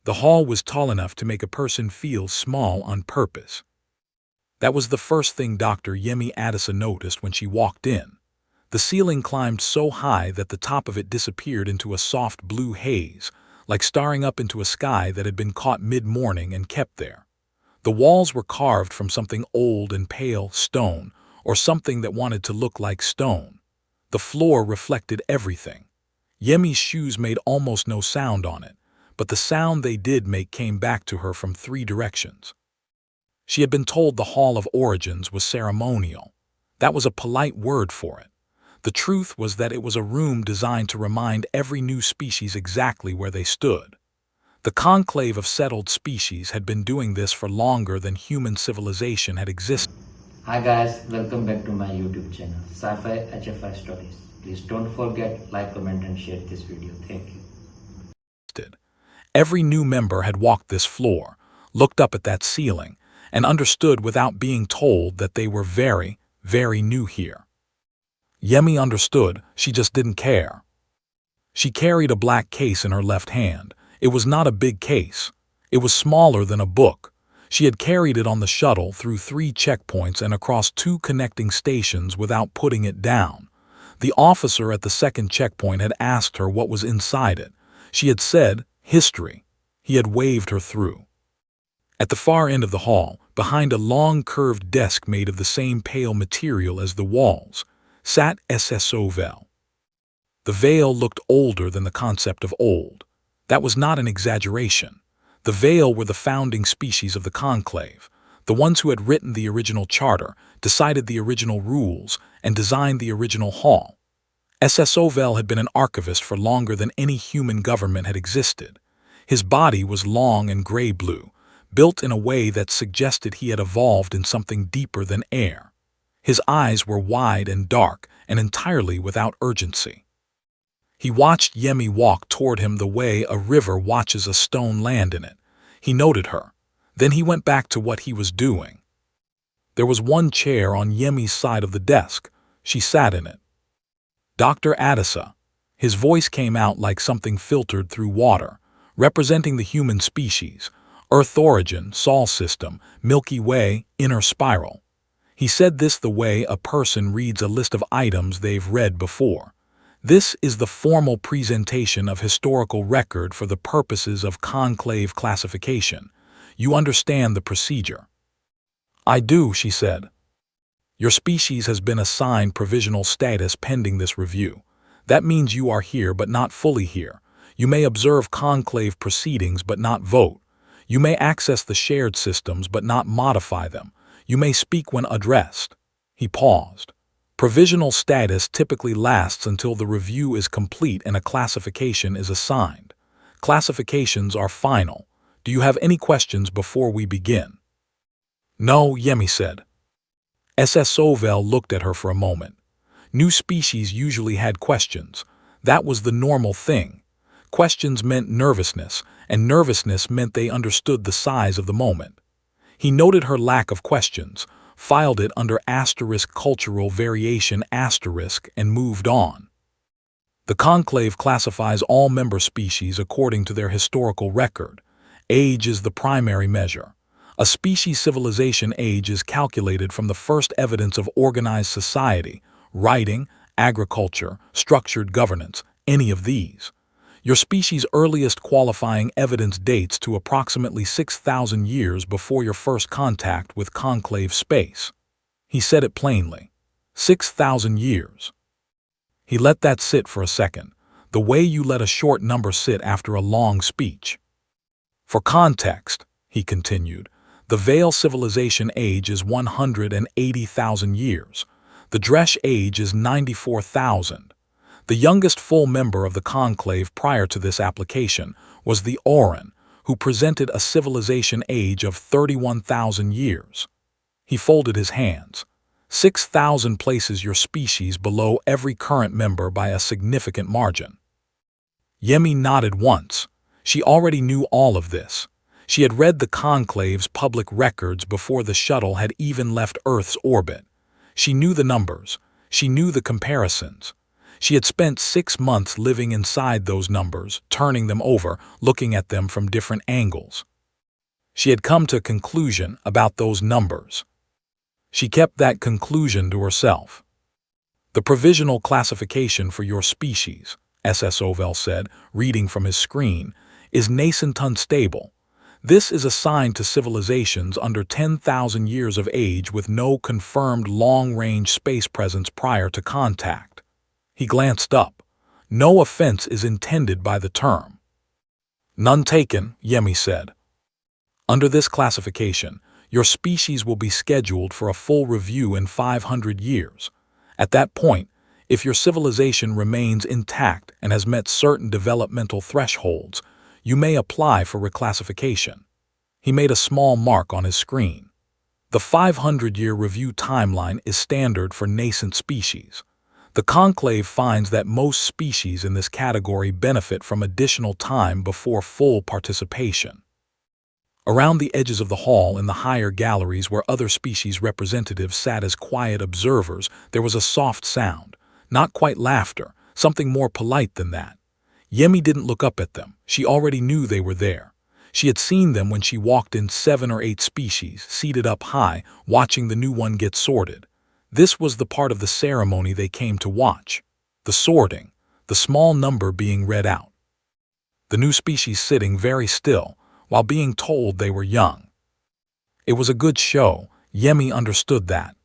The hall was tall enough to make a person feel small on purpose. That was the first thing Dr. Yemi Adisa noticed when she walked in. The ceiling climbed so high that the top of it disappeared into a soft blue haze, like staring up into a sky that had been caught mid-morning and kept there. The walls were carved from something old and pale, stone, or something that wanted to look like stone. The floor reflected everything. Yemi's shoes made almost no sound on it, but the sound they did make came back to her from 3 directions. She had been told the Hall of Origins was ceremonial. That was a polite word for it. The truth was that it was a room designed to remind every new species exactly where they stood. The conclave of settled species had been doing this for longer than human civilization had existed. Hi guys, welcome back to my YouTube channel, Sci-Fi HFY Stories. Please don't forget, like, comment and share this video. Thank you. Every new member had walked this floor, looked up at that ceiling, and understood without being told that they were very, very new here. Yemi understood, she just didn't care. She carried a black case in her left hand. It was not a big case. It was smaller than a book. She had carried it on the shuttle through 3 checkpoints and across 2 connecting stations without putting it down. The officer at the second checkpoint had asked her what was inside it. She had said, history. He had waved her through. At the far end of the hall, behind a long curved desk made of the same pale material as the walls, sat SSO Vel. The veil looked older than the concept of old. That was not an exaggeration. The veil were the founding species of the conclave, the ones who had written the original charter, decided the original rules, and designed the original hall. SSO Vel had been an archivist for longer than any human government had existed. His body was long and gray-blue, built in a way that suggested he had evolved in something deeper than air. His eyes were wide and dark and entirely without urgency. He watched Yemi walk toward him the way a river watches a stone land in it. He noted her. Then he went back to what he was doing. There was one chair on Yemi's side of the desk. She sat in it. Dr. Adisa. His voice came out like something filtered through water, representing the human species, Earth origin, Sol system, Milky Way, inner spiral. He said this the way a person reads a list of items they've read before. This is the formal presentation of historical record for the purposes of conclave classification. You understand the procedure. I do, she said. Your species has been assigned provisional status pending this review. That means you are here but not fully here. You may observe conclave proceedings but not vote. You may access the shared systems but not modify them. You may speak when addressed. He paused. Provisional status typically lasts until the review is complete and a classification is assigned. Classifications are final. Do you have any questions before we begin? No, Yemi said. SSO Vel looked at her for a moment. New species usually had questions. That was the normal thing. Questions meant nervousness, and nervousness meant they understood the size of the moment. He noted her lack of questions, filed it under asterisk cultural variation asterisk, and moved on. The conclave classifies all member species according to their historical record. Age is the primary measure. A species' civilization age is calculated from the first evidence of organized society, writing, agriculture, structured governance, any of these. Your species' earliest qualifying evidence dates to approximately 6,000 years before your first contact with conclave space. He said it plainly. 6,000 years. He let that sit for a second, the way you let a short number sit after a long speech. For context, he continued, the Vale civilization age is 180,000 years. The Dresh age is 94,000. The youngest full member of the conclave prior to this application was the Oran, who presented a civilization age of 31,000 years. He folded his hands. 6,000 places your species below every current member by a significant margin. Yemi nodded once. She already knew all of this. She had read the conclave's public records before the shuttle had even left Earth's orbit. She knew the numbers. She knew the comparisons. She had spent 6 months living inside those numbers, turning them over, looking at them from different angles. She had come to a conclusion about those numbers. She kept that conclusion to herself. The provisional classification for your species, SSOvel said, reading from his screen, is nascent unstable. This is assigned to civilizations under 10,000 years of age with no confirmed long-range space presence prior to contact. He glanced up. No offense is intended by the term. None taken, Yemi said. Under this classification, your species will be scheduled for a full review in 500 years. At that point, if your civilization remains intact and has met certain developmental thresholds, you may apply for reclassification. He made a small mark on his screen. The 500-year review timeline is standard for nascent species. The conclave finds that most species in this category benefit from additional time before full participation. Around the edges of the hall in the higher galleries where other species representatives sat as quiet observers, there was a soft sound. Not quite laughter, something more polite than that. Yemi didn't look up at them. She already knew they were there. She had seen them when she walked in 7 or 8 species, seated up high, watching the new one get sorted. This was the part of the ceremony they came to watch. The sorting, the small number being read out. The new species sitting very still, while being told they were young. It was a good show, Yemi understood that.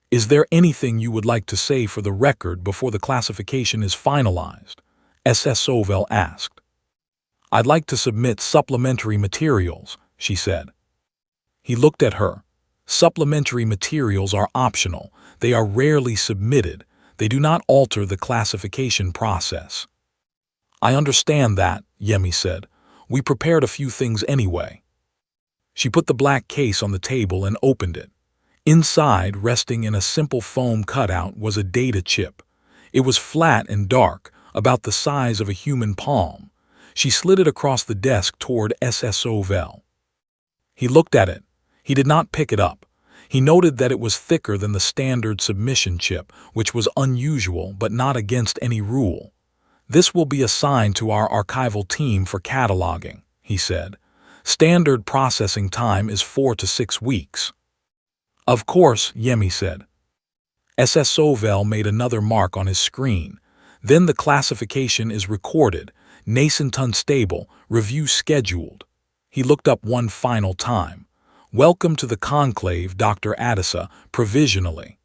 Is there anything you would like to say for the record before the classification is finalized? SSOvel asked. I'd like to submit supplementary materials, she said. He looked at her. Supplementary materials are optional. They are rarely submitted. They do not alter the classification process. I understand that, Yemi said. We prepared a few things anyway. She put the black case on the table and opened it. Inside, resting in a simple foam cutout, was a data chip. It was flat and dark, about the size of a human palm. She slid it across the desk toward SSOvel. He looked at it. He did not pick it up. He noted that it was thicker than the standard submission chip, which was unusual but not against any rule. This will be assigned to our archival team for cataloging, he said. Standard processing time is 4 to 6 weeks. Of course, Yemi said. SSOvel made another mark on his screen. Then the classification is recorded, nascent unstable, review scheduled. He looked up one final time. Welcome to the conclave, Dr. Adisa, provisionally.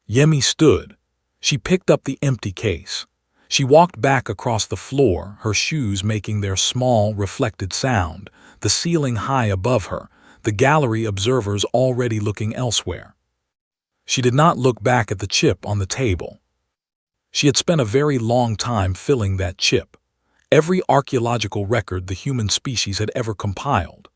Yemi stood. She picked up the empty case. She walked back across the floor, her shoes making their small, reflected sound, the ceiling high above her, the gallery observers already looking elsewhere. She did not look back at the chip on the table. She had spent a very long time filling that chip. Every archaeological record the human species had ever compiled,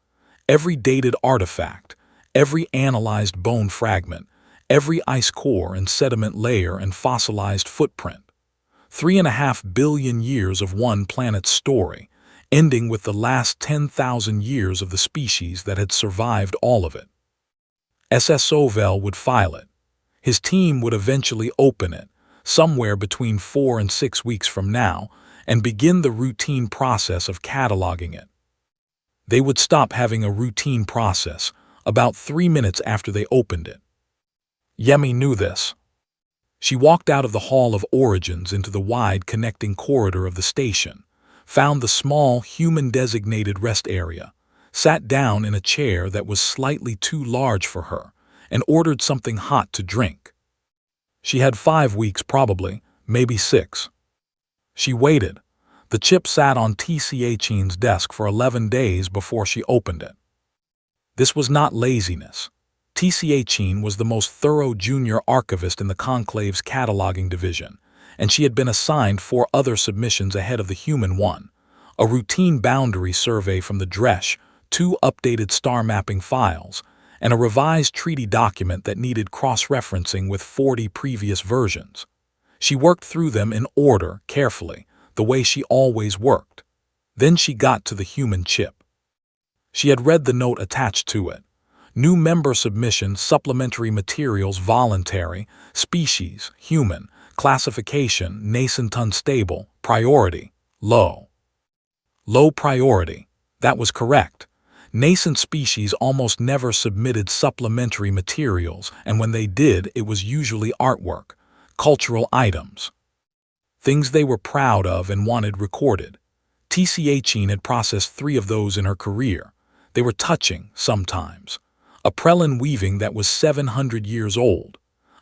every dated artifact, every analyzed bone fragment, every ice core and sediment layer and fossilized footprint. 3.5 billion years of one planet's story, ending with the last 10,000 years of the species that had survived all of it. SSOvel would file it. His team would eventually open it, somewhere between 4 and 6 weeks from now, and begin the routine process of cataloging it. They would stop having a routine process about 3 minutes after they opened it. Yemi knew this. She walked out of the Hall of Origins into the wide connecting corridor of the station, found the small human-designated rest area, sat down in a chair that was slightly too large for her, and ordered something hot to drink. She had 5 weeks probably, maybe 6. She waited. The chip sat on TCH's desk for 11 days before she opened it. This was not laziness. TCH was the most thorough junior archivist in the Conclave's cataloging division, and she had been assigned 4 other submissions ahead of the human one, a routine boundary survey from the Dresh, 2 updated star mapping files, and a revised treaty document that needed cross-referencing with 40 previous versions. She worked through them in order, carefully, the way she always worked. Then she got to the human chip. She had read the note attached to it. New member submission, supplementary materials voluntary, species, human, Classification: nascent, unstable. Priority: low. Low priority. That was correct. Nascent species almost never submitted supplementary materials, and when they did, it was usually artwork, cultural items, things they were proud of and wanted recorded. TCHine had processed 3 of those in her career. They were touching, sometimes. A prelin weaving that was 700 years old.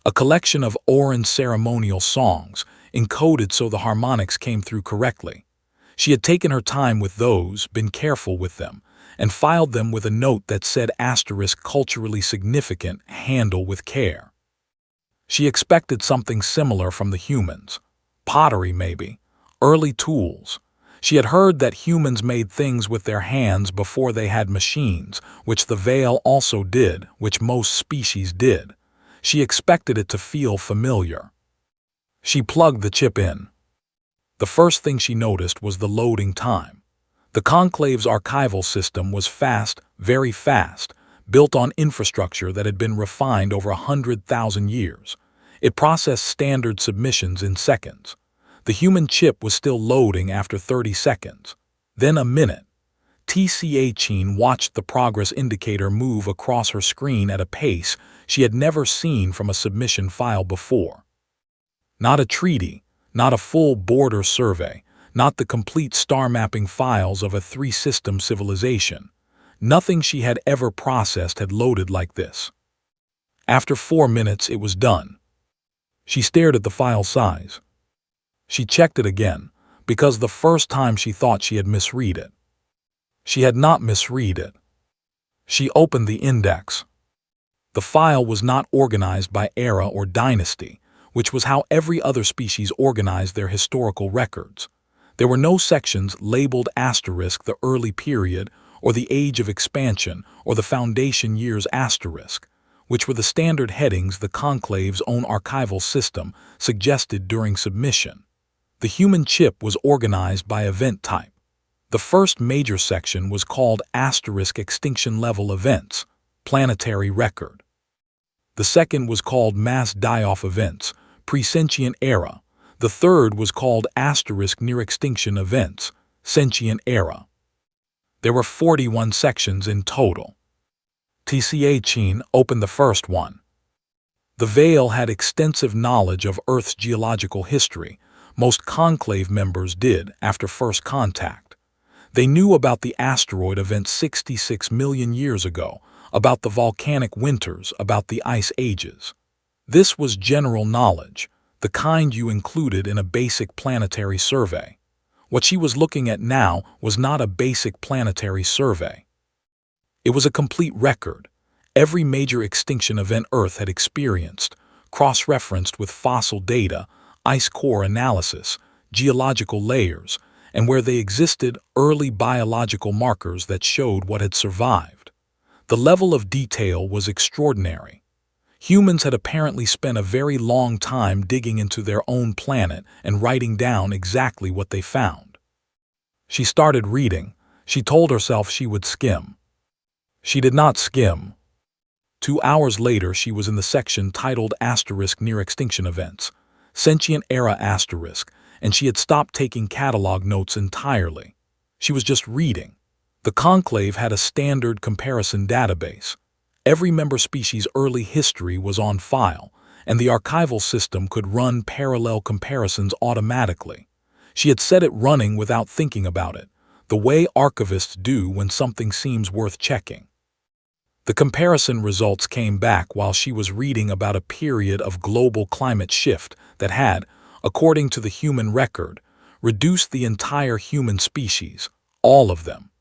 A collection of Oran ceremonial songs, encoded so the harmonics came through correctly. She had taken her time with those, been careful with them, and filed them with a note that said * culturally significant, handle with care. She expected something similar from the humans. Pottery, maybe. Early tools. She had heard that humans made things with their hands before they had machines, which the Veil also did, which most species did. She expected it to feel familiar. She plugged the chip in. The first thing she noticed was the loading time. The Conclave's archival system was fast, very fast, built on infrastructure that had been refined over 100,000 years. It processed standard submissions in seconds. The human chip was still loading after 30 seconds. Then a minute. TCHine watched the progress indicator move across her screen at a pace she had never seen from a submission file before. Not a treaty, not a full border survey, not the complete star mapping files of a 3-system civilization. Nothing she had ever processed had loaded like this. After 4 minutes, it was done. She stared at the file size. She checked it again, because the first time she thought she had misread it. She had not misread it. She opened the index. The file was not organized by era or dynasty, which was how every other species organized their historical records. There were no sections labeled * the early period, or the age of expansion, or the foundation years *, which were the standard headings the Conclave's own archival system suggested during submission. The human chip was organized by event type. The first major section was called * extinction level events, planetary record. The second was called mass die-off events, pre-sentient era. The third was called * near extinction events, sentient era. There were 41 sections in total. TCHine opened the first one. The Veil had extensive knowledge of Earth's geological history. Most Conclave members did after first contact. They knew about the asteroid event 66 million years ago, about the volcanic winters, about the ice ages. This was general knowledge, the kind you included in a basic planetary survey. What she was looking at now was not a basic planetary survey. It was a complete record, every major extinction event Earth had experienced, cross-referenced with fossil data, ice core analysis, geological layers, and where they existed, early biological markers that showed what had survived. The level of detail was extraordinary. Humans had apparently spent a very long time digging into their own planet and writing down exactly what they found. She started reading. She told herself she would skim. She did not skim. 2 hours later, she was in the section titled * near extinction events, sentient era *, and she had stopped taking catalog notes entirely. She was just reading. The Conclave had a standard comparison database. Every member species' early history was on file, and the archival system could run parallel comparisons automatically. She had set it running without thinking about it, the way archivists do when something seems worth checking. The comparison results came back while she was reading about a period of global climate shift that had, according to the human record, reduced the entire human species, all of them,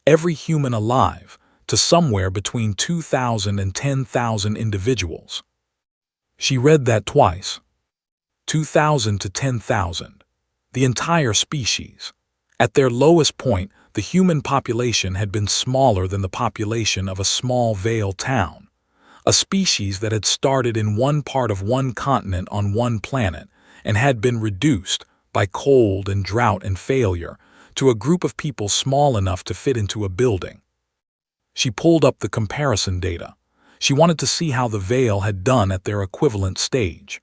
every human alive, to somewhere between 2,000 and 10,000 individuals. She read that twice. 2,000 to 10,000. The entire species. At their lowest point, the human population had been smaller than the population of a small Veil town. A species that had started in one part of one continent on one planet and had been reduced, by cold and drought and failure, to a group of people small enough to fit into a building. She pulled up the comparison data. She wanted to see how the Veil had done at their equivalent stage.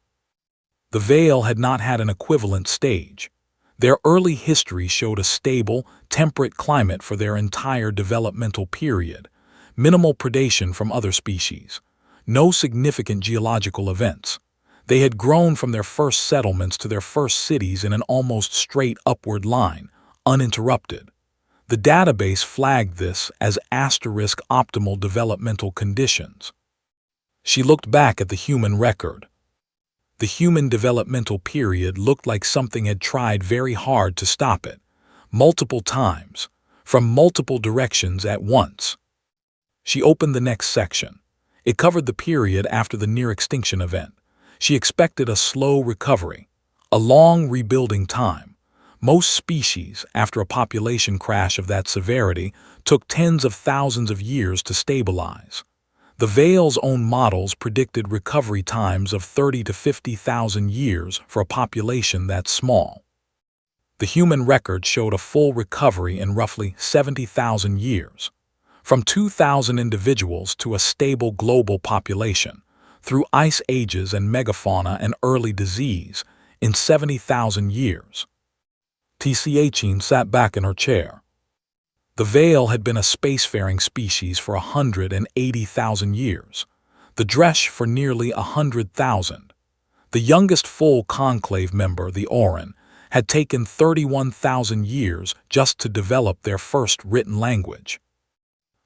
The Vale had not had an equivalent stage. Their early history showed a stable, temperate climate for their entire developmental period, minimal predation from other species, no significant geological events. They had grown from their first settlements to their first cities in an almost straight upward line, uninterrupted. The database flagged this as *optimal developmental conditions. She looked back at the human record. The human developmental period looked like something had tried very hard to stop it, multiple times, from multiple directions at once. She opened the next section. It covered the period after the near-extinction event. She expected a slow recovery, a long rebuilding time. Most species, after a population crash of that severity, took tens of thousands of years to stabilize. The Vale's own models predicted recovery times of 30 to 50,000 years for a population that small. The human record showed a full recovery in roughly 70,000 years. From 2,000 individuals to a stable global population, through ice ages and megafauna and early disease, in 70,000 years. Tchin sat back in her chair. The Vale had been a spacefaring species for 180,000 years, the Dresh for nearly 100,000. The youngest full conclave member, the Orin, had taken 31,000 years just to develop their first written language.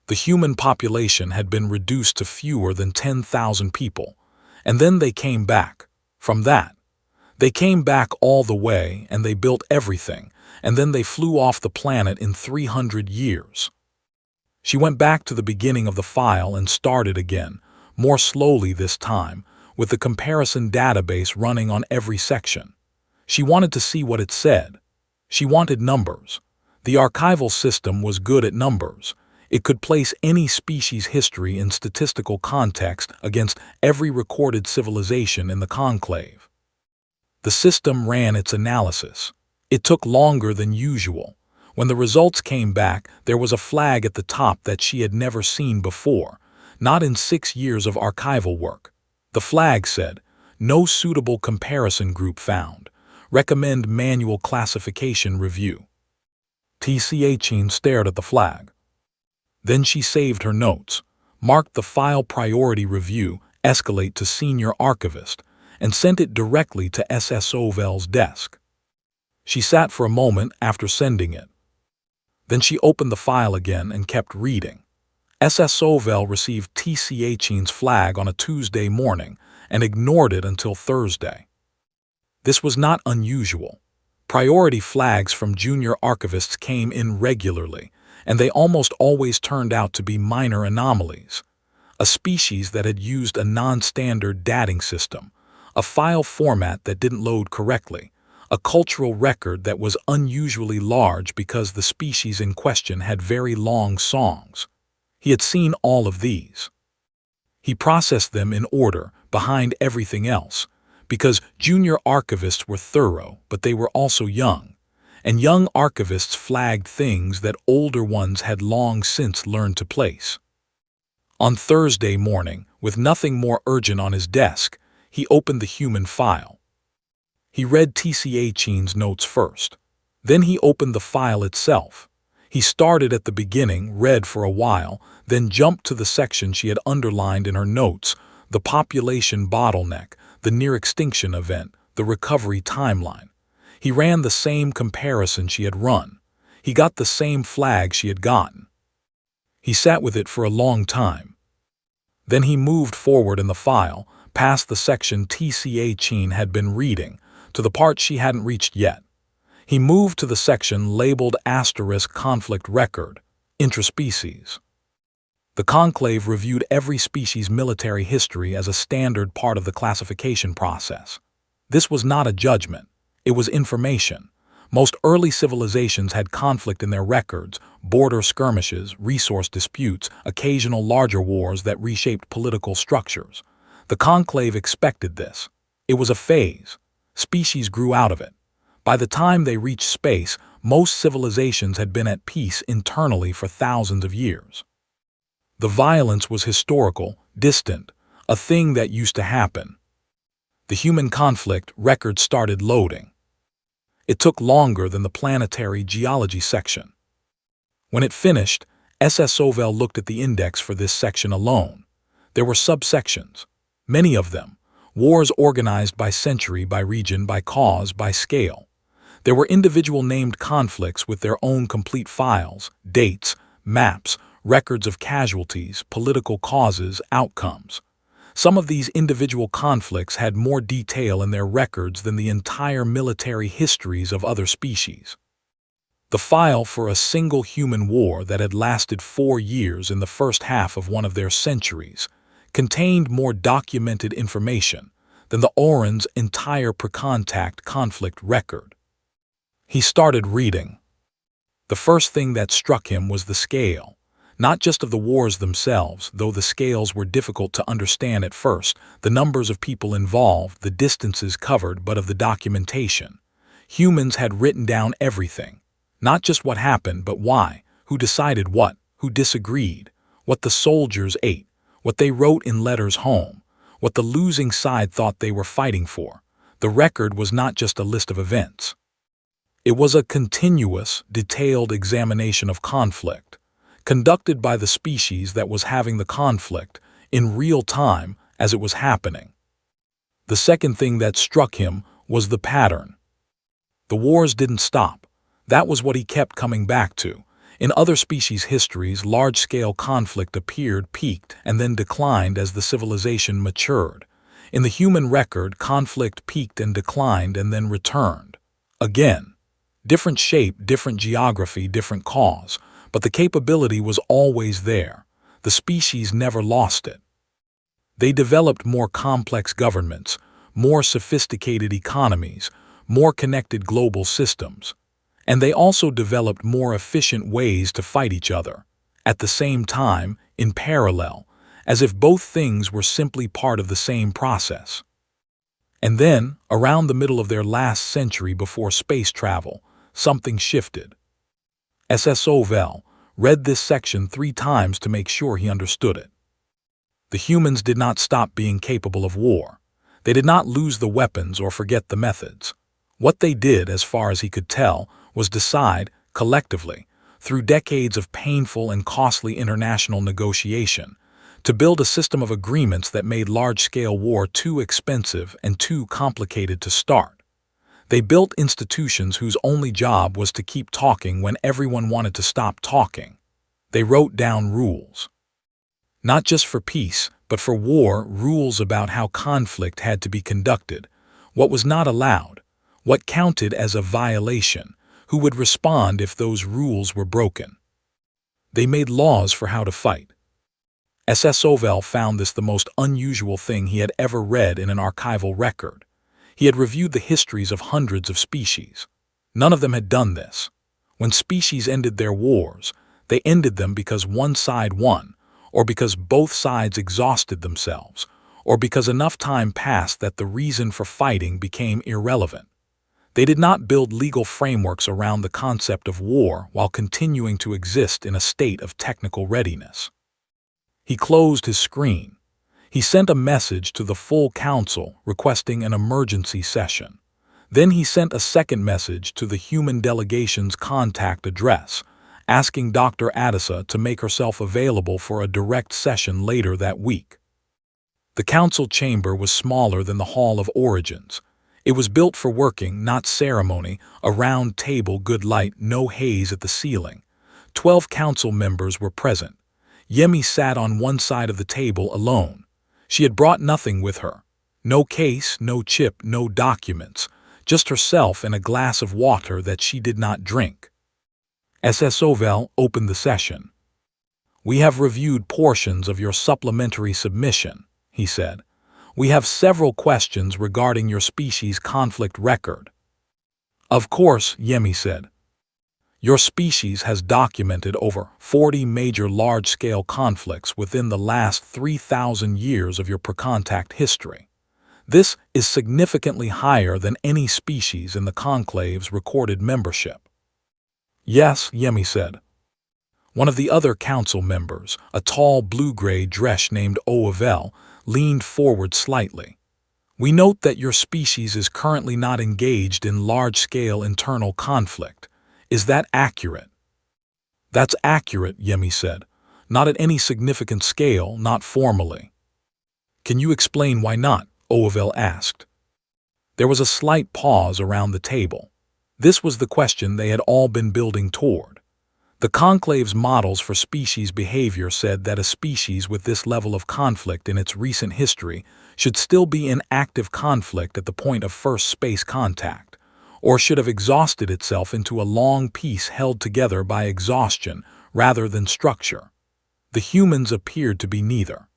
The human population had been reduced to fewer than 10,000 people, and then they came back. From that, they came back all the way and they built everything, and then they flew off the planet in 300 years. She went back to the beginning of the file and started again, more slowly this time, with the comparison database running on every section. She wanted to see what it said. She wanted numbers. The archival system was good at numbers. It could place any species' history in statistical context against every recorded civilization in the conclave. The system ran its analysis. It took longer than usual. When the results came back, there was a flag at the top that she had never seen before, not in 6 years of archival work. The flag said, "No suitable comparison group found. Recommend manual classification review." Tchin stared at the flag. Then she saved her notes, marked the file priority review, escalate to senior archivist, and sent it directly to SSOVL's desk. She sat for a moment after sending it. Then she opened the file again and kept reading. SSOVL received Tchin's flag on a Tuesday morning and ignored it until Thursday. This was not unusual. Priority flags from junior archivists came in regularly, and they almost always turned out to be minor anomalies. A species that had used a non-standard dating system, a file format that didn't load correctly, a cultural record that was unusually large because the species in question had very long songs. He had seen all of these. He processed them in order, behind everything else, because junior archivists were thorough, but they were also young. And young archivists flagged things that older ones had long since learned to place. On Thursday morning, with nothing more urgent on his desk, he opened the human file. He read Tchin's notes first. Then he opened the file itself. He started at the beginning, read for a while, then jumped to the section she had underlined in her notes, the population bottleneck, the near-extinction event, the recovery timeline. He ran the same comparison she had run. He got the same flag she had gotten. He sat with it for a long time. Then he moved forward in the file, past the section Tchin had been reading, to the part she hadn't reached yet. He moved to the section labeled *conflict record, intraspecies. The conclave reviewed every species' military history as a standard part of the classification process. This was not a judgment. It was information. Most early civilizations had conflict in their records, border skirmishes, resource disputes, occasional larger wars that reshaped political structures. The conclave expected this. It was a phase. Species grew out of it. By the time they reached space, most civilizations had been at peace internally for thousands of years. The violence was historical, distant, a thing that used to happen. The human conflict record started loading. It took longer than the planetary geology section. When it finished, SS Ovel looked at the index for this section alone. There were subsections, many of them, wars organized by century, by region, by cause, by scale. There were individual named conflicts with their own complete files, dates, maps, records of casualties, political causes, outcomes. Some of these individual conflicts had more detail in their records than the entire military histories of other species. The file for a single human war that had lasted 4 years in the first half of one of their centuries contained more documented information than the Oran's entire pre-contact conflict record. He started reading. The first thing that struck him was the scale, not just of the wars themselves, though the scales were difficult to understand at first, the numbers of people involved, the distances covered, but of the documentation. Humans had written down everything, not just what happened, but why, who decided what, who disagreed, what the soldiers ate, what they wrote in letters home, what the losing side thought they were fighting for. The record was not just a list of events. It was a continuous, detailed examination of conflict, conducted by the species that was having the conflict in real time as it was happening. The second thing that struck him was the pattern. The wars didn't stop. That was what he kept coming back to. In other species' histories, large-scale conflict appeared, peaked, and then declined as the civilization matured. In the human record, conflict peaked and declined and then returned. Again. Different shape, different geography, different cause, but the capability was always there. The species never lost it. They developed more complex governments, more sophisticated economies, more connected global systems. And they also developed more efficient ways to fight each other, at the same time, in parallel, as if both things were simply part of the same process. And then, around the middle of their last century before space travel, something shifted. SS Ovel read this section 3 times to make sure he understood it. The humans did not stop being capable of war. They did not lose the weapons or forget the methods. What they did, as far as he could tell, was decide, collectively, through decades of painful and costly international negotiation, to build a system of agreements that made large-scale war too expensive and too complicated to start. They built institutions whose only job was to keep talking when everyone wanted to stop talking. They wrote down rules. Not just for peace, but for war, rules about how conflict had to be conducted, what was not allowed, what counted as a violation, who would respond if those rules were broken. They made laws for how to fight. SS Ovel found this the most unusual thing he had ever read in an archival record. He had reviewed the histories of hundreds of species. None of them had done this. When species ended their wars, they ended them because one side won, or because both sides exhausted themselves, or because enough time passed that the reason for fighting became irrelevant. They did not build legal frameworks around the concept of war while continuing to exist in a state of technical readiness. He closed his screen. He sent a message to the full council requesting an emergency session. Then he sent a second message to the human delegation's contact address, asking Dr. Adisa to make herself available for a direct session later that week. The council chamber was smaller than the Hall of Origins. It was built for working, not ceremony, a round table, good light, no haze at the ceiling. 12 council members were present. Yemi sat on one side of the table alone. She had brought nothing with her. No case, no chip, no documents, just herself and a glass of water that she did not drink. SS Ovel opened the session. "We have reviewed portions of your supplementary submission," he said. "We have several questions regarding your species' conflict record." "Of course," Yemi said. "Your species has documented over 40 major large-scale conflicts within the last 3,000 years of your pre-contact history. This is significantly higher than any species in the conclave's recorded membership." "Yes," Yemi said. One of the other council members, a tall blue-gray dresh named Oavel, leaned forward slightly. We note that your species is currently not engaged in large-scale internal conflict. Is that accurate? That's accurate, Yemi said. Not at any significant scale, not formally. Can you explain why not? Oavel asked. There was a slight pause around the table. This was the question they had all been building toward. The conclave's models for species behavior said that a species with this level of conflict in its recent history should still be in active conflict at the point of first space contact, or should have exhausted itself into a long peace held together by exhaustion rather than structure. The humans appeared to be neither.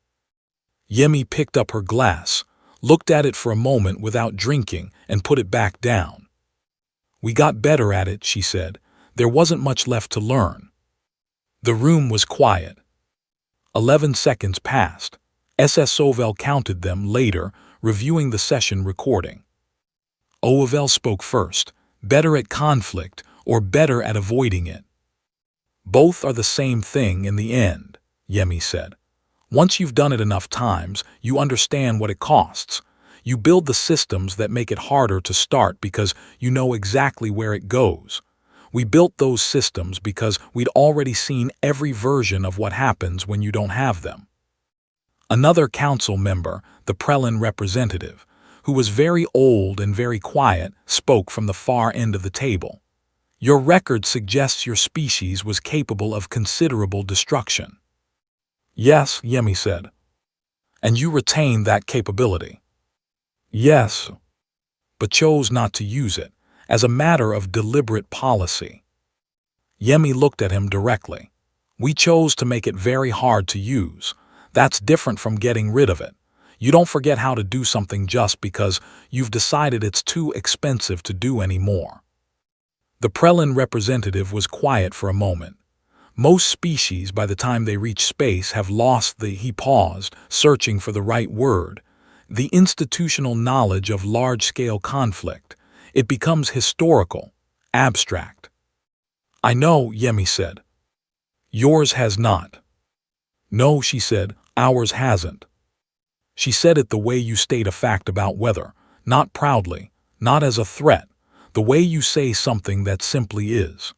Yemi picked up her glass, looked at it for a moment without drinking, and put it back down. We got better at it, she said. There wasn't much left to learn. The room was quiet. 11 seconds passed. SS Oavel counted them later, reviewing the session recording. Oavel spoke first. Better at conflict or better at avoiding it? Both are the same thing in the end, Yemi said. Once you've done it enough times, you understand what it costs. You build the systems that make it harder to start because you know exactly where it goes. We built those systems because we'd already seen every version of what happens when you don't have them. Another council member, the Prelin representative, who was very old and very quiet, spoke from the far end of the table. Your record suggests your species was capable of considerable destruction. Yes, Yemi said. And you retain that capability. Yes, but chose not to use it, as a matter of deliberate policy. Yemi looked at him directly. We chose to make it very hard to use. That's different from getting rid of it. You don't forget how to do something just because you've decided it's too expensive to do anymore. The Prelin representative was quiet for a moment. Most species, by the time they reach space, have lost he paused, searching for the right word, the institutional knowledge of large-scale conflict. It becomes historical, abstract. I know, Yemi said. Yours has not. No, she said, ours hasn't. She said it the way you state a fact about weather, not proudly, not as a threat, the way you say something that simply is.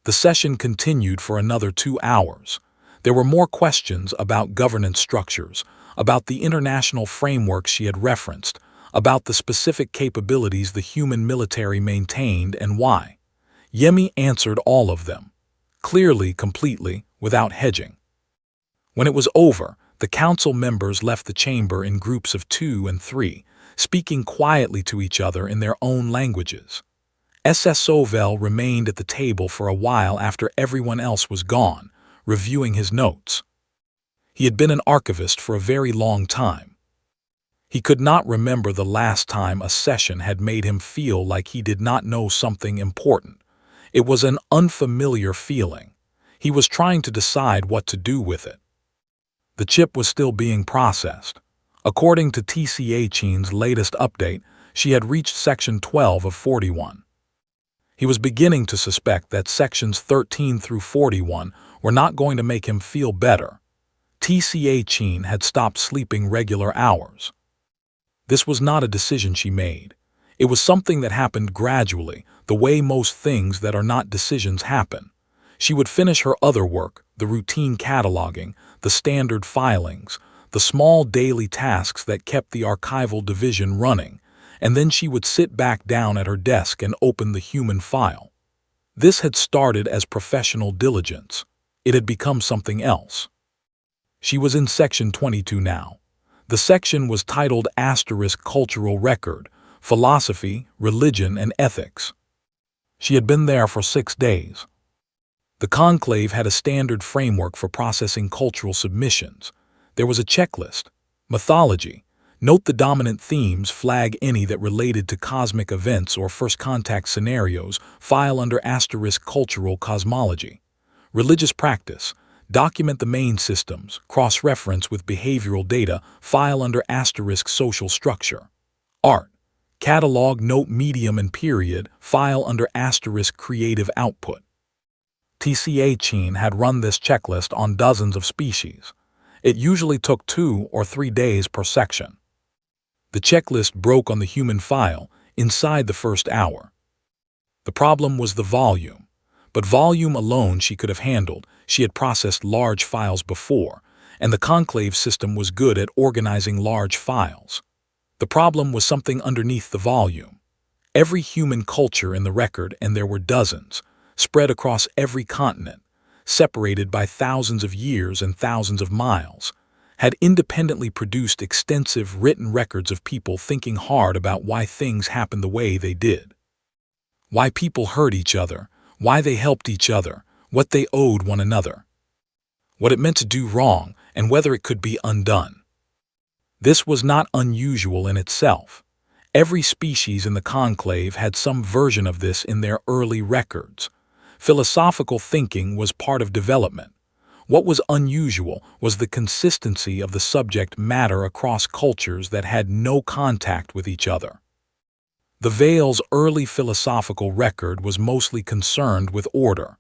The session continued for another 2 hours. There were more questions about governance structures, about the international framework she had referenced, about the specific capabilities the human military maintained and why. Yemi answered all of them, clearly, completely, without hedging. When it was over, the council members left the chamber in groups of 2 and 3, speaking quietly to each other in their own languages. SS Oavel remained at the table for a while after everyone else was gone, reviewing his notes. He had been an archivist for a very long time. He could not remember the last time a session had made him feel like he did not know something important. It was an unfamiliar feeling. He was trying to decide what to do with it. The chip was still being processed. According to TCH's latest update, she had reached section 12 of 41. He was beginning to suspect that sections 13 through 41 were not going to make him feel better. TCH had stopped sleeping regular hours. This was not a decision she made. It was something that happened gradually, the way most things that are not decisions happen. She would finish her other work, the routine cataloging, the standard filings, the small daily tasks that kept the archival division running, and then she would sit back down at her desk and open the human file. This had started as professional diligence. It had become something else. She was in section 22 now. The section was titled Cultural Record, Philosophy, Religion, and Ethics. She had been there for 6 days. The conclave had a standard framework for processing cultural submissions. There was a checklist, mythology, note the dominant themes, flag any that related to cosmic events or first contact scenarios, file under cultural cosmology. Religious practice, document the main systems, cross-reference with behavioral data, file under social structure. Art, catalog, note medium and period, file under creative output. TCH had run this checklist on dozens of species. It usually took 2 or 3 days per section. The checklist broke on the human file inside the first hour. The problem was the volume. But volume alone she could have handled. She had processed large files before, and the conclave system was good at organizing large files. The problem was something underneath the volume. Every human culture in the record, and there were dozens, spread across every continent, separated by thousands of years and thousands of miles, had independently produced extensive written records of people thinking hard about why things happened the way they did. Why people hurt each other, why they helped each other, what they owed one another, what it meant to do wrong, and whether it could be undone. This was not unusual in itself. Every species in the conclave had some version of this in their early records. Philosophical thinking was part of development. What was unusual was the consistency of the subject matter across cultures that had no contact with each other. The Veil's early philosophical record was mostly concerned with order,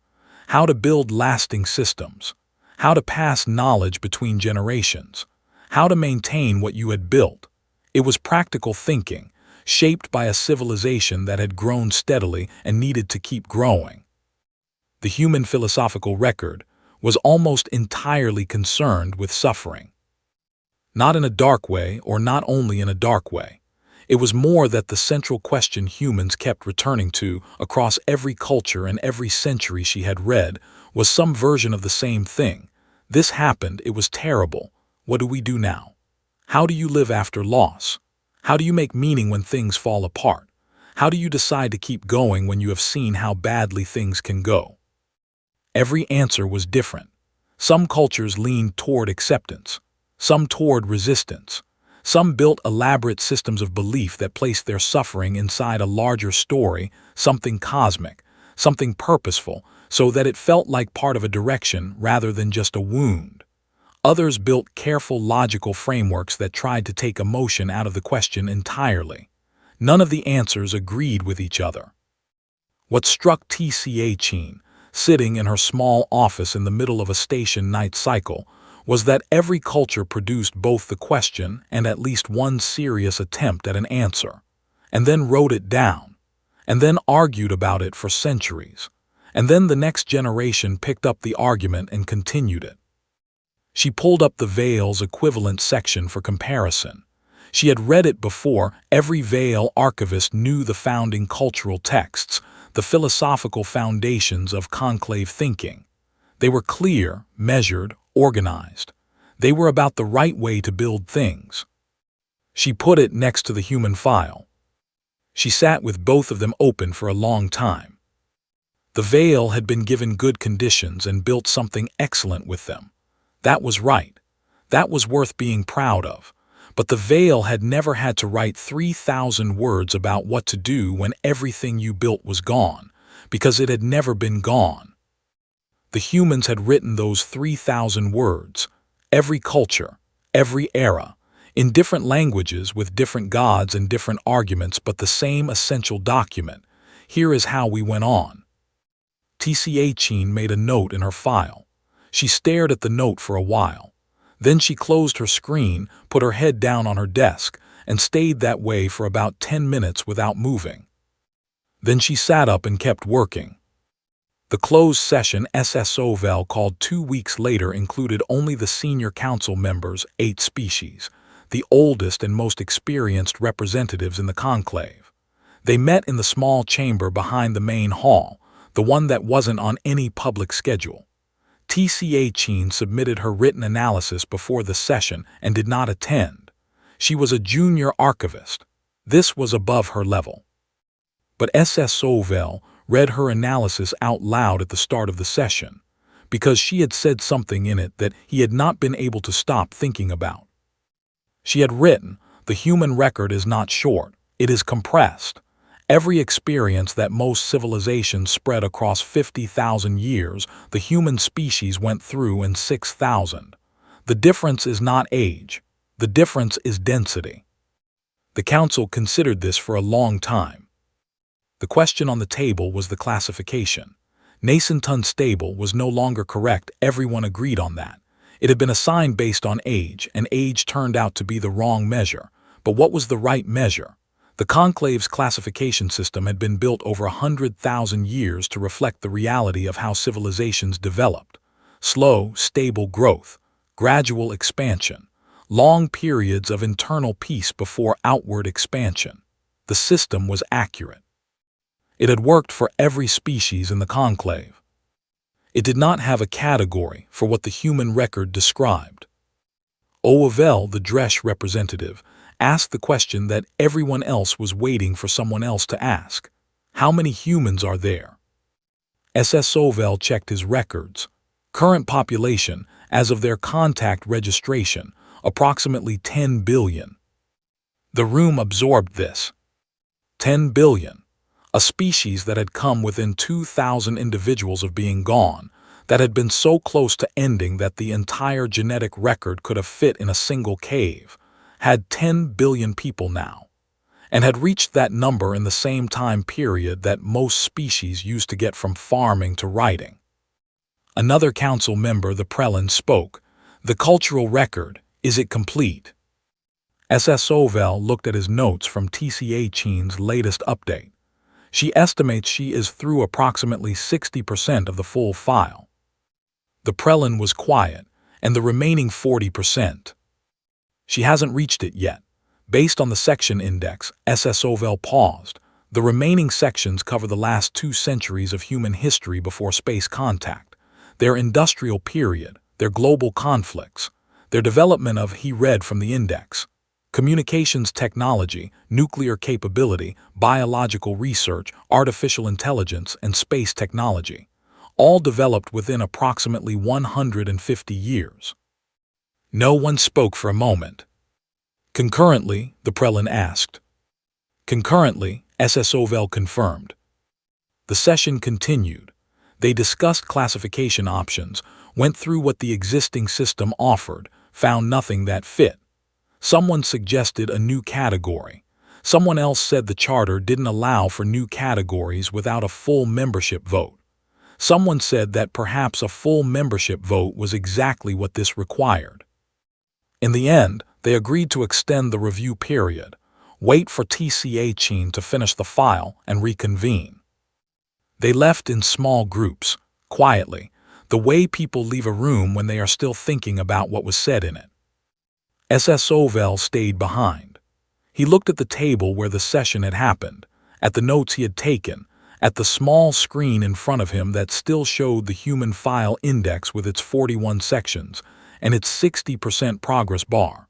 how to build lasting systems, how to pass knowledge between generations, how to maintain what you had built. It was practical thinking, shaped by a civilization that had grown steadily and needed to keep growing. The human philosophical record was almost entirely concerned with suffering. Not in a dark way, or not only in a dark way. It was more that the central question humans kept returning to across every culture and every century she had read was some version of the same thing. This happened, it was terrible. What do we do now? How do you live after loss? How do you make meaning when things fall apart? How do you decide to keep going when you have seen how badly things can go? Every answer was different. Some cultures leaned toward acceptance, some toward resistance. Some built elaborate systems of belief that placed their suffering inside a larger story, something cosmic, something purposeful, so that it felt like part of a direction rather than just a wound. Others built careful logical frameworks that tried to take emotion out of the question entirely. None of the answers agreed with each other. What struck T.C.A. sitting in her small office in the middle of a station night cycle, was that every culture produced both the question and at least one serious attempt at an answer, and then wrote it down, and then argued about it for centuries, and then the next generation picked up the argument and continued it. She pulled up the Veil's equivalent section for comparison. She had read it before. Every Veil archivist knew the founding cultural texts, the philosophical foundations of conclave thinking. They were clear, measured, organized. They were about the right way to build things. She put it next to the human file. She sat with both of them open for a long time. The Veil had been given good conditions and built something excellent with them. That was right. That was worth being proud of. But the Veil had never had to write 3,000 words about what to do when everything you built was gone, because it had never been gone. The humans had written those 3,000 words, every culture, every era, in different languages with different gods and different arguments, but the same essential document. Here is how we went on. T.C.A. made a note in her file. She stared at the note for a while. Then she closed her screen, put her head down on her desk, and stayed that way for about 10 minutes without moving. Then she sat up and kept working. The closed session SSOVEL called 2 weeks later included only the senior council members, 8 species, the oldest and most experienced representatives in the conclave. They met in the small chamber behind the main hall, the one that wasn't on any public schedule. T.C.A. submitted her written analysis before the session and did not attend. She was a junior archivist. This was above her level. But SSOVEL read her analysis out loud at the start of the session, because she had said something in it that he had not been able to stop thinking about. She had written, "The human record is not short, it is compressed. Every experience that most civilizations spread across 50,000 years, the human species went through in 6,000. The difference is not age, the difference is density." The council considered this for a long time. The question on the table was the classification. Nascent unstable was no longer correct. Everyone agreed on that. It had been assigned based on age, and age turned out to be the wrong measure. But what was the right measure? The conclave's classification system had been built over 100,000 years to reflect the reality of how civilizations developed. Slow, stable growth, gradual expansion, long periods of internal peace before outward expansion. The system was accurate. It had worked for every species in the conclave. It did not have a category for what the human record described. Oavel, the Dresch representative, asked the question that everyone else was waiting for someone else to ask. How many humans are there? SS Ovel checked his records. Current population, as of their contact registration, approximately 10 billion. The room absorbed this. 10 billion. A species that had come within 2,000 individuals of being gone, that had been so close to ending that the entire genetic record could have fit in a single cave, had 10 billion people now, and had reached that number in the same time period that most species used to get from farming to writing. Another council member, the Prelin, spoke. The cultural record, is it complete? SS Ovel looked at his notes from TCH's latest update. She estimates she is through approximately 60% of the full file. The Prelin was quiet, and the remaining 40%. She hasn't reached it yet. Based on the section index, SS Ovel paused. The remaining sections cover the last 2 centuries of human history before space contact, their industrial period, their global conflicts, their development of, he read from the index, communications technology, nuclear capability, biological research, artificial intelligence, and space technology, all developed within approximately 150 years. No one spoke for a moment. Concurrently, the Prelin asked. Concurrently, SS Ovel confirmed. The session continued. They discussed classification options, went through what the existing system offered, found nothing that fit. Someone suggested a new category. Someone else said the charter didn't allow for new categories without a full membership vote. Someone said that perhaps a full membership vote was exactly what this required. In the end, they agreed to extend the review period, wait for TCHine to finish the file, and reconvene. They left in small groups, quietly, the way people leave a room when they are still thinking about what was said in it. SS Ovel stayed behind. He looked at the table where the session had happened, at the notes he had taken, at the small screen in front of him that still showed the human file index with its 41 sections and its 60% progress bar.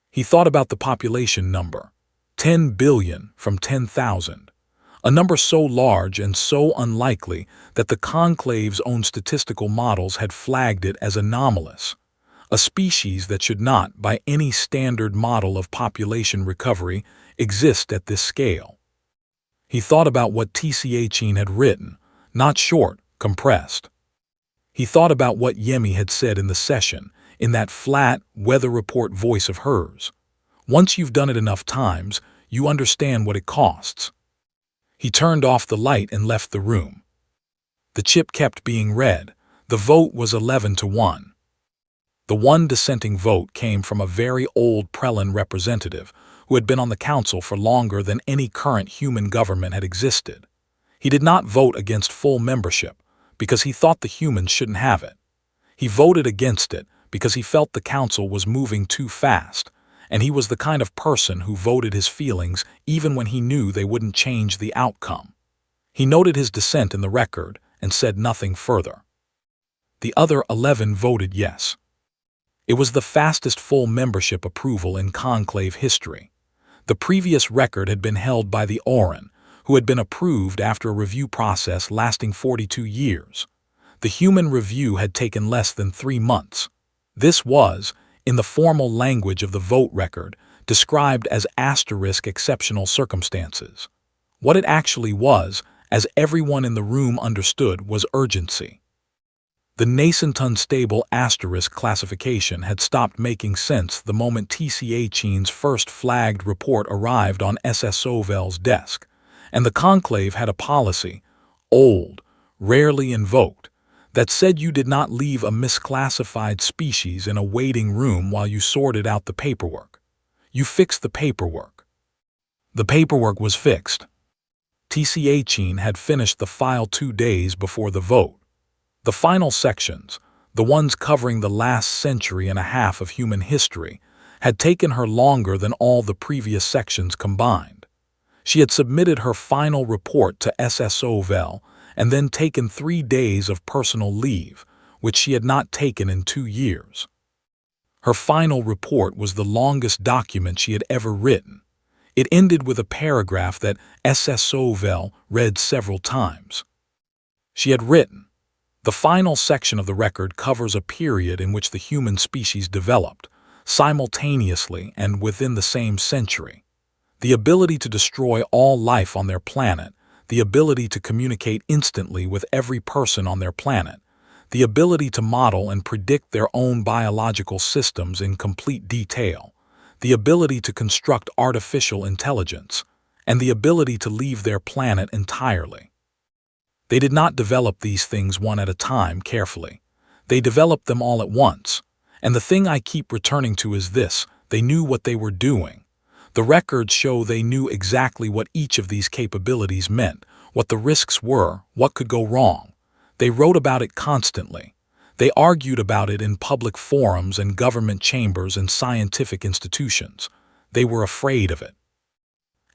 He thought about the population number, 10 billion from 10,000, a number so large and so unlikely that the conclave's own statistical models had flagged it as anomalous, a species that should not, by any standard model of population recovery, exist at this scale. He thought about what TCHine had written, not short, compressed. He thought about what Yemi had said in the session, in that flat, weather report voice of hers. Once you've done it enough times, you understand what it costs. He turned off the light and left the room. The chip kept being read. The vote was 11-1. The one dissenting vote came from a very old Prelin representative who had been on the council for longer than any current human government had existed. He did not vote against full membership because he thought the humans shouldn't have it. He voted against it because he felt the council was moving too fast, and he was the kind of person who voted his feelings even when he knew they wouldn't change the outcome. He noted his dissent in the record and said nothing further. The other 11 voted yes. It was the fastest full membership approval in conclave history. The previous record had been held by the Oran, who had been approved after a review process lasting 42 years. The human review had taken less than 3 months. This was, in the formal language of the vote record, described as * exceptional circumstances. What it actually was, as everyone in the room understood, was urgency. The nascent unstable * classification had stopped making sense the moment TCHine's first flagged report arrived on SS Ovel's desk, and the conclave had a policy, old, rarely invoked, that said you did not leave a misclassified species in a waiting room while you sorted out the paperwork. You fixed the paperwork. The paperwork was fixed. TCHine had finished the file 2 days before the vote. The final sections, the ones covering the last century and a half of human history, had taken her longer than all the previous sections combined. She had submitted her final report to SSOVEL and then taken 3 days of personal leave, which she had not taken in 2 years. Her final report was the longest document she had ever written. It ended with a paragraph that SSOVEL read several times. She had written, "The final section of the record covers a period in which the human species developed, simultaneously and within the same century. The ability to destroy all life on their planet, the ability to communicate instantly with every person on their planet, the ability to model and predict their own biological systems in complete detail, the ability to construct artificial intelligence, and the ability to leave their planet entirely. They did not develop these things one at a time carefully. They developed them all at once. And the thing I keep returning to is this: they knew what they were doing. The records show they knew exactly what each of these capabilities meant, what the risks were, what could go wrong. They wrote about it constantly. They argued about it in public forums and government chambers and scientific institutions. They were afraid of it.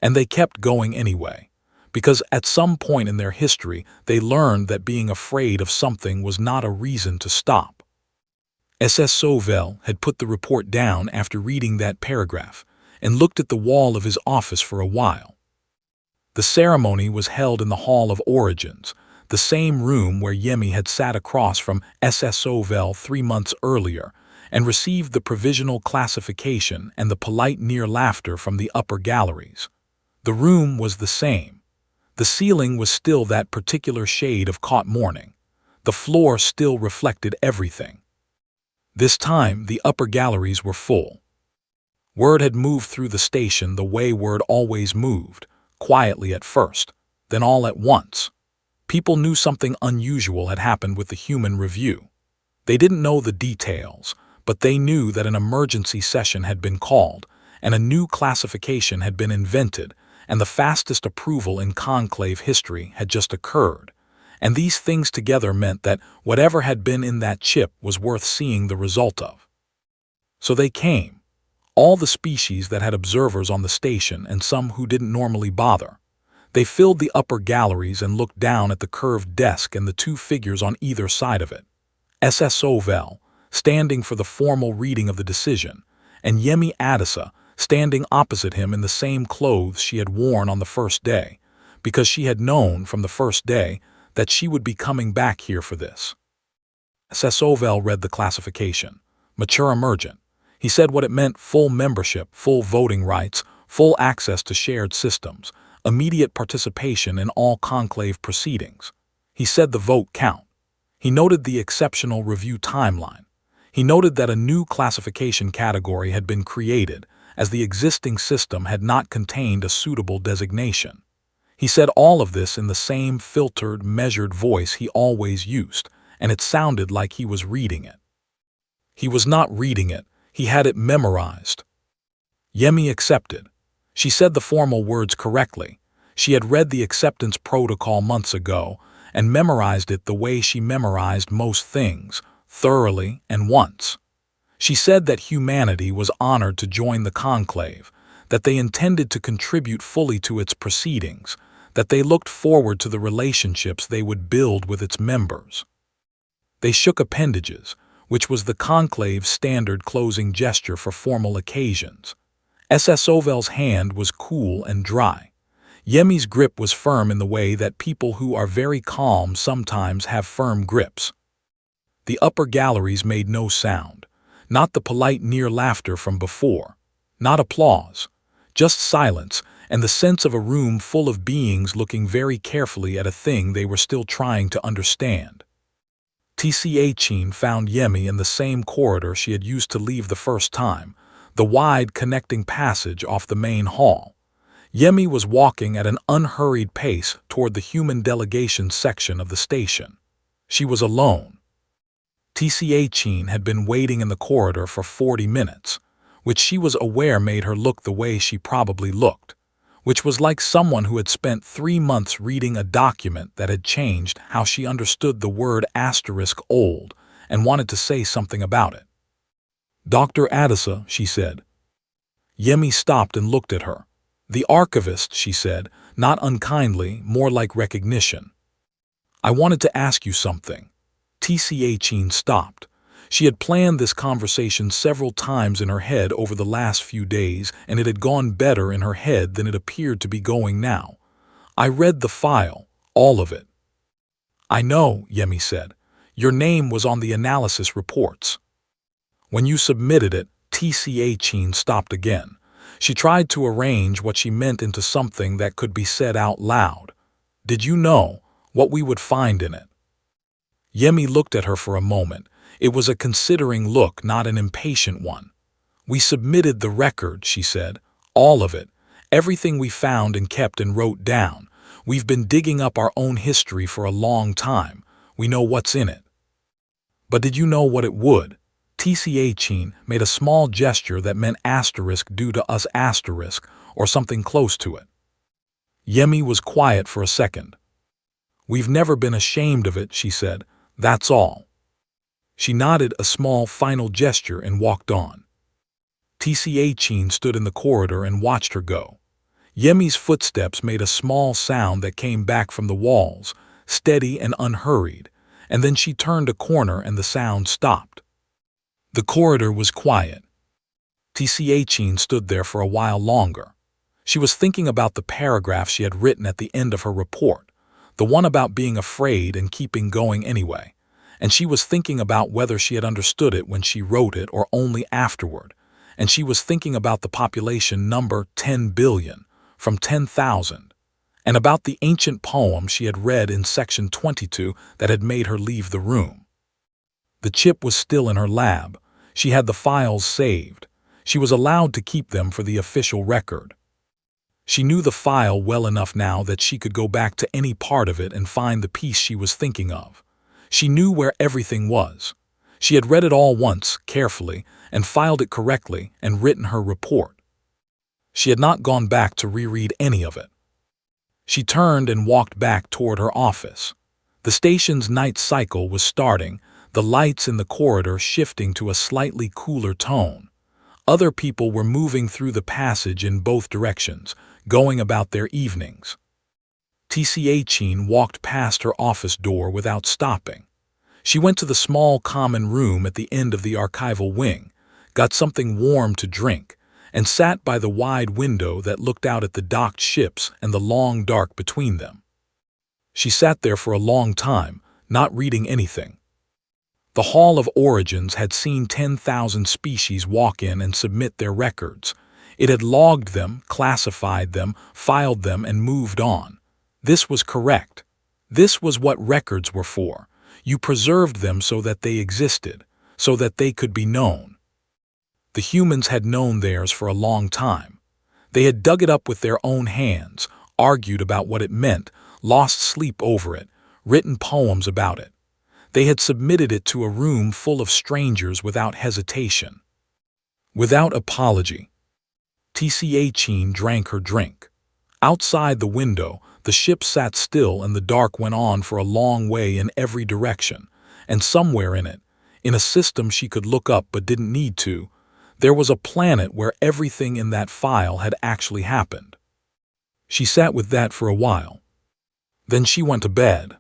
And they kept going anyway, because at some point in their history they learned that being afraid of something was not a reason to stop. SSOVEL had put the report down after reading that paragraph and looked at the wall of his office for a while. The ceremony was held in the Hall of Origins, the same room where Yemi had sat across from SSOVEL 3 months earlier and received the provisional classification and the polite near laughter from the upper galleries. The room was the same. The ceiling was still that particular shade of caught mourning. The floor still reflected everything. This time, the upper galleries were full. Word had moved through the station the way word always moved, quietly at first, then all at once. People knew something unusual had happened with the human review. They didn't know the details, but they knew that an emergency session had been called, and a new classification had been invented, and the fastest approval in conclave history had just occurred. And these things together meant that whatever had been in that chip was worth seeing the result of. So they came, all the species that had observers on the station and some who didn't normally bother. They filled the upper galleries and looked down at the curved desk and the 2 figures on either side of it. SSOVEL, standing for the formal reading of the decision, and Yemi Adisa, standing opposite him in the same clothes she had worn on the first day, because she had known from the first day that she would be coming back here for this. SSOVEL read the classification. Mature emergent. He said what it meant: full membership, full voting rights, full access to shared systems, immediate participation in all conclave proceedings. He said the vote count. He noted the exceptional review timeline. He noted that a new classification category had been created, as the existing system had not contained a suitable designation. He said all of this in the same filtered, measured voice he always used, and it sounded like he was reading it. He was not reading it, he had it memorized. Yemi accepted. She said the formal words correctly. She had read the acceptance protocol months ago and memorized it the way she memorized most things, thoroughly and once. She said that humanity was honored to join the conclave, that they intended to contribute fully to its proceedings, that they looked forward to the relationships they would build with its members. They shook appendages, which was the conclave's standard closing gesture for formal occasions. SSOVEL's hand was cool and dry. Yemi's grip was firm in the way that people who are very calm sometimes have firm grips. The upper galleries made no sound, not the polite near laughter from before, not applause, just silence and the sense of a room full of beings looking very carefully at a thing they were still trying to understand. TCHine found Yemi in the same corridor she had used to leave the first time, the wide connecting passage off the main hall. Yemi was walking at an unhurried pace toward the human delegation section of the station. She was alone. TCHine had been waiting in the corridor for 40 minutes. which she was aware made her look the way she probably looked, which was like someone who had spent 3 months reading a document that had changed how she understood the word asterisk old and wanted to say something about it. "Dr. Adisa," she said. Yemi stopped and looked at her. "The archivist," she said, not unkindly, more like recognition. "I wanted to ask you something." TCHine stopped. She had planned this conversation several times in her head over the last few days, and it had gone better in her head than it appeared to be going now. "I read the file, all of it." "I know," Yemi said. "Your name was on the analysis reports." "When you submitted it," TCHine stopped again. She tried to arrange what she meant into something that could be said out loud. "Did you know what we would find in it?" Yemi looked at her for a moment. It was a considering look, not an impatient one. "We submitted the record," she said. "All of it. Everything we found and kept and wrote down. We've been digging up our own history for a long time. We know what's in it." "But did you know what it would?" TCHine made a small gesture that meant asterisk due to us asterisk or something close to it. Yemi was quiet for a second. "We've never been ashamed of it," she said. "That's all." She nodded a small final gesture and walked on. TCHine stood in the corridor and watched her go. Yemi's footsteps made a small sound that came back from the walls, steady and unhurried, and then she turned a corner and the sound stopped. The corridor was quiet. TCHine stood there for a while longer. She was thinking about the paragraph she had written at the end of her report, the one about being afraid and keeping going anyway, and she was thinking about whether she had understood it when she wrote it or only afterward, and she was thinking about the population number 10 billion from 10,000, and about the ancient poem she had read in section 22 that had made her leave the room. The chip was still in her lab. She had the files saved. She was allowed to keep them for the official record. She knew the file well enough now that she could go back to any part of it and find the piece she was thinking of. She knew where everything was. She had read it all once, carefully, and filed it correctly and written her report. She had not gone back to reread any of it. She turned and walked back toward her office. The station's night cycle was starting, the lights in the corridor shifting to a slightly cooler tone. Other people were moving through the passage in both directions, going about their evenings. TCHine walked past her office door without stopping. She went to the small common room at the end of the archival wing, got something warm to drink, and sat by the wide window that looked out at the docked ships and the long dark between them. She sat there for a long time, not reading anything. The Hall of Origins had seen 10,000 species walk in and submit their records. It had logged them, classified them, filed them, and moved on. This was correct. This was what records were for. You preserved them so that they existed, so that they could be known. The humans had known theirs for a long time. They had dug it up with their own hands, argued about what it meant, lost sleep over it, written poems about it. They had submitted it to a room full of strangers without hesitation, without apology. TCHine drank her drink. Outside the window, the ship sat still and the dark went on for a long way in every direction, and somewhere in it, in a system she could look up but didn't need to, there was a planet where everything in that file had actually happened. She sat with that for a while. Then she went to bed.